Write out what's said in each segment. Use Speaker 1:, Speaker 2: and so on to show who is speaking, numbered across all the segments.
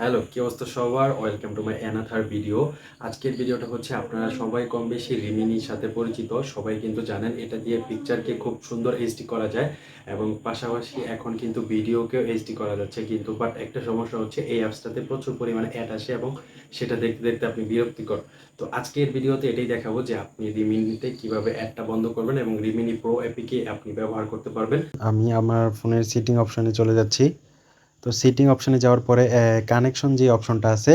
Speaker 1: Hello, কি অবস্থা সবার? Welcome to my another video. আজকের ভিডিওটা হচ্ছে আপনারা সবাই কম বেশি রিমিনির সাথে পরিচিত। সবাই কিন্তু জানেন এটা দিয়ে পিকচারকে খুব সুন্দর এইচডি করা যায় এবং পাশাপাশি এখন কিন্তু ভিডিওকেও এইচডি করা যাচ্ছে। কিন্তু বাট একটা সমস্যা হচ্ছে এই অ্যাপসটাতে প্রচুর পরিমাণে অ্যাড আসে এবং সেটা দেখতে দেখতে আপনি বিরক্তিকর। তো আজকের ভিডিওতে এটাই দেখাবো যে আপনি রিমিনিতে কিভাবে অ্যাডটা বন্ধ করবেন এবং রিমিনি প্রো অ্যাপিকে আপনি ব্যবহার করতে পারবেন। আমি আমার ফোনের সেটিং অপশনে চলে যাচ্ছি। তো সেটিং অপশনে যাওয়ার পরে কানেকশন যে অপশনটা আছে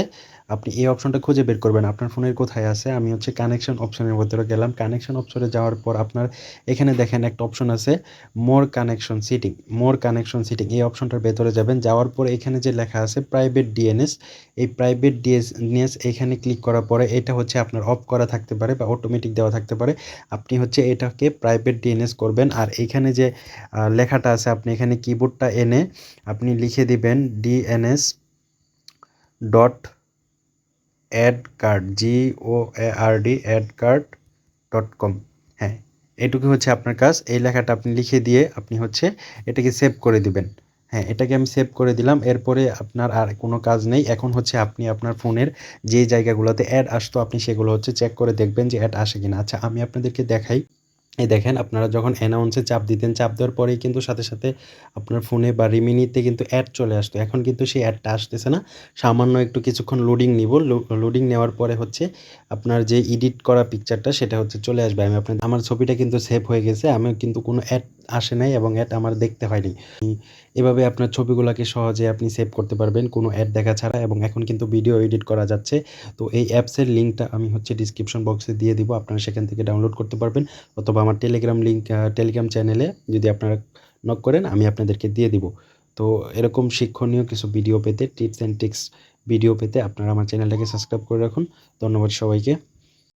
Speaker 1: আপনি এই অপশনটা খুঁজে বের করবেন আপনার ফোনের কোথায় আছে। আমি হচ্ছে কানেকশন অপশনের ভিতরে গেলাম। কানেকশন অপশনে যাওয়ার পর আপনার এখানে দেখেন একটা অপশন আছে মোর কানেকশন সেটিং এই অপশনটার ভেতরে যাবেন। যাওয়ার পর এখানে যে লেখা আছে প্রাইভেট ডিএনএস, এই প্রাইভেট ডিএনএস এখানে ক্লিক করার পরে এটা হচ্ছে আপনার অফ করা থাকতে পারে বা অটোমেটিক দেওয়া থাকতে পারে। আপনি হচ্ছে এটাকে প্রাইভেট ডিএনএস করবেন। আর এখানে যে লেখাটা আছে আপনি এখানে কিবোর্ডটা এনে আপনি লিখে দিবেন DNS dot add card GOARD addcard.com। হ্যাঁ, এটুকু হচ্ছে আপনার কাজ। এই লেখাটা আপনি লিখে দিয়ে আপনি হচ্ছে এটাকে সেভ করে দিবেন। হ্যাঁ, এটাকে আমি সেভ করে দিলাম। এরপরে আপনার আর কোনো কাজ নেই। এখন হচ্ছে আপনি আপনার ফোনের যে জায়গাগুলোতে অ্যাড আসতো আপনি সেগুলো হচ্ছে চেক করে দেখবেন যে অ্যাড আসে কিনা। আচ্ছা, আমি আপনাদেরকে দেখাই। এই দেখেন, আপনারা যখন অ্যানাউন্সে চাপ দিতেন, চাপ দেওয়ার পরেই কিন্তু সাথে সাথে আপনার ফোনে বা রিমিনিতে কিন্তু অ্যাড চলে আসতো। এখন কিন্তু সেই অ্যাডটা আসতেছে না। সামান্য একটু কিছুক্ষণ লোডিং নিব। লোডিং নেওয়ার পরে হচ্ছে আপনার যে এডিট করা পিকচারটা সেটা হচ্ছে চলে আসবে। আমার ছবিটা কিন্তু সেভ হয়ে গেছে। আমি কিন্তু কোনো অ্যাড আসে নাই এবং অ্যাড আমার দেখতে হয়নি। এভাবে আপনার ছবিগুলোকে সহজে আপনি সেভ করতে পারবেন কোনো অ্যাড দেখা ছাড়া। এবং এখন কিন্তু ভিডিও এডিট করা যাচ্ছে। তো এই অ্যাপসের লিঙ্কটা আমি হচ্ছে ডিসক্রিপশন বক্সে দিয়ে দিব। আপনারা সেখান থেকে ডাউনলোড করতে পারবেন অথবা আমার টেলিগ্রাম চ্যানেলে যদি আপনারা নক করেন আমি আপনাদেরকে দিয়ে দিব। তো এরকম শিক্ষণীয় কিছু ভিডিও পেতে, টিপস অ্যান্ড ট্রিক্স ভিডিও পেতে আপনারা আমার চ্যানেলটাকে সাবস্ক্রাইব করে রাখুন। ধন্যবাদ সবাইকে।